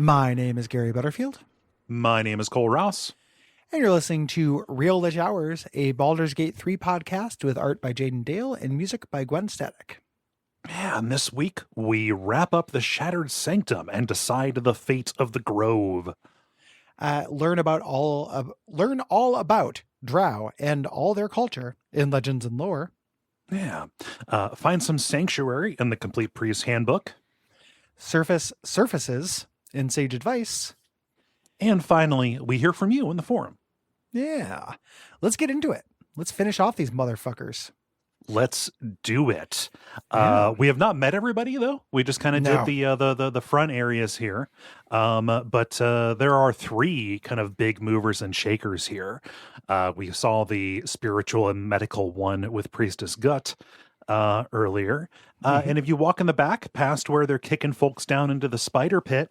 My name is Gary Butterfield. My name is Cole Ross. And you're listening to Real Lich Hours, a Baldur's Gate 3 podcast with art by Jaden Dale and music by Gwen Static. Yeah, and this week we wrap up the Shattered Sanctum and decide the fate of the Grove. Learn all about Drow and all their culture in Legends and Lore. Yeah. Find some sanctuary in the Complete Priest's Handbook. Surfaces in Sage Advice. And finally, we hear from you in the forum. Yeah. Let's get into it. Let's finish off these motherfuckers. Let's do it. Yeah. We have not met everybody, though. We just kind of did the front areas here. But there are three kind of big movers and shakers here. We saw the spiritual and medical one with Priestess Gut earlier. And if you walk in the back past where they're kicking folks down into the spider pit,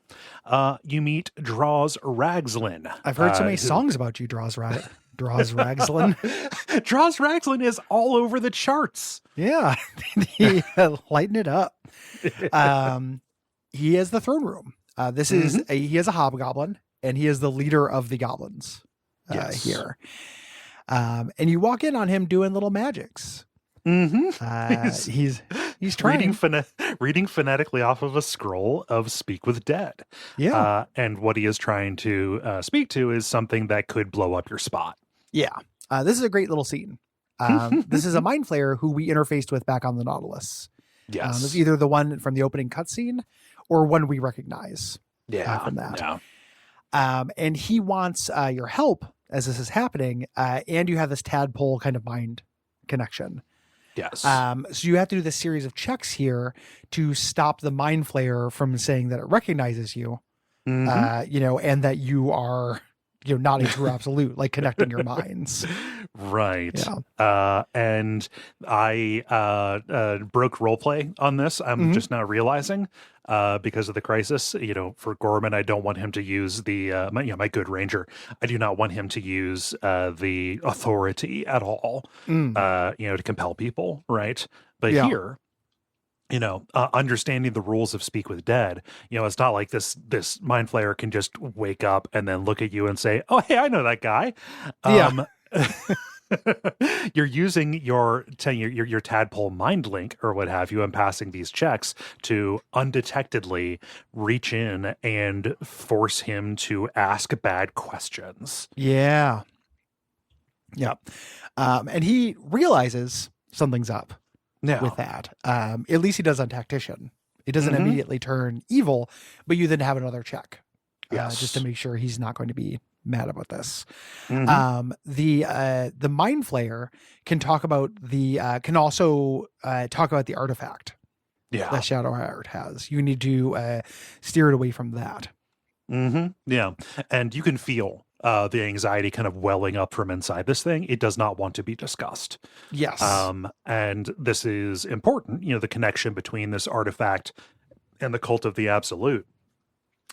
you meet Draws Ragslin. I've heard so many songs about you, Draws Ragslin. Draws Ragslin is all over the charts. Yeah, he lighten it up. He is the throne room. He is a hobgoblin, and he is the leader of the goblins here. And you walk in on him doing little magics. He's trying reading phonetically off of a scroll of Speak with Dead. Yeah, and what he is trying to speak to is something that could blow up your spot. Yeah. This is a great little scene. This is a mind flayer who we interfaced with back on the Nautilus. Yes. It's either the one from the opening cutscene or one we recognize from that. Yeah. And he wants your help as this is happening. And you have this tadpole kind of mind connection. Yes. So you have to do this series of checks here to stop the mind flayer from saying that it recognizes you, and that you are... not a true absolute, like connecting your minds. Right. Yeah. And I broke roleplay on this. I'm just now realizing because of the crisis, for Gorman, I don't want him to use the, my good ranger. I do not want him to use the authority at all, to compel people. Right. But here, understanding the rules of Speak with Dead, it's not like this mind flayer can just wake up and then look at you and say, "Oh, hey, I know that guy." You're using your tadpole mind link or what have you, and passing these checks to undetectedly reach in and force him to ask bad questions. Yeah. Yeah. And he realizes something's up. With that. At least he does on Tactician. It doesn't immediately turn evil, but you then have another check. Just to make sure he's not going to be mad about this. The mind flayer can talk about can also talk about the artifact that Shadowheart has. You need to steer it away from that. Yeah. And you can feel the anxiety kind of welling up from inside this thing. It does not want to be discussed. Yes. And this is important, the connection between this artifact and the cult of the absolute.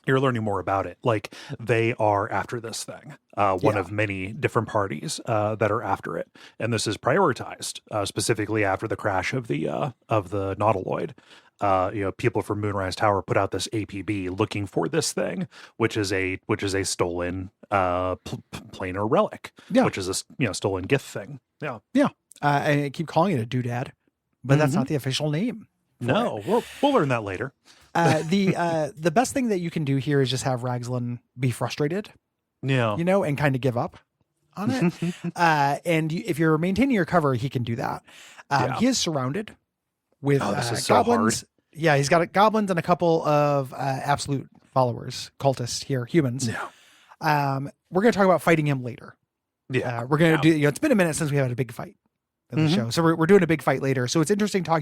You're learning more about it. Like, they are after this thing, one of many different parties that are after it. And this is prioritized, specifically after the crash of the Nautiloid. People from Moonrise Tower put out this APB looking for this thing, which is a stolen planar relic, which is a stolen gift thing. Yeah. I keep calling it a doodad, but that's not the official name. No, we'll learn that later. The best thing that you can do here is just have Ragslin be frustrated, and kind of give up on it. And if you're maintaining your cover, he can do that. He is surrounded with goblins. So yeah, he's got goblins and a couple of absolute followers, cultists here, humans. Yeah. We're going to talk about fighting him later. Yeah. We're going to do, it's been a minute since we had a big fight in the show. So we're doing a big fight later. So it's interesting talking